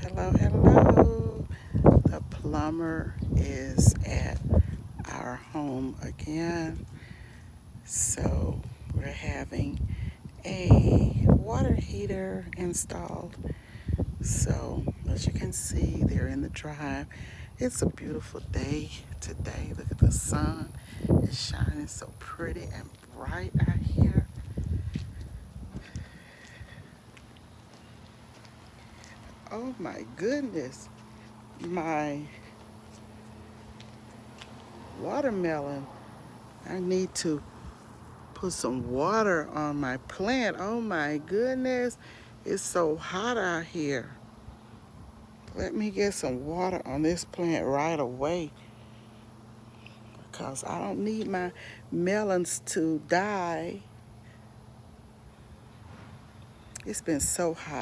Hello. The plumber is at our home again. So we're having a water heater installed. So as you can see, they're in the drive. It's a beautiful day today. Look at the sun. It's shining so pretty and bright out here. Oh my goodness. My watermelon. I need to put some water on my plant. Oh my goodness. It's so hot out here. Let me get some water on this plant right away because I don't need my melons to die. It's been so hot.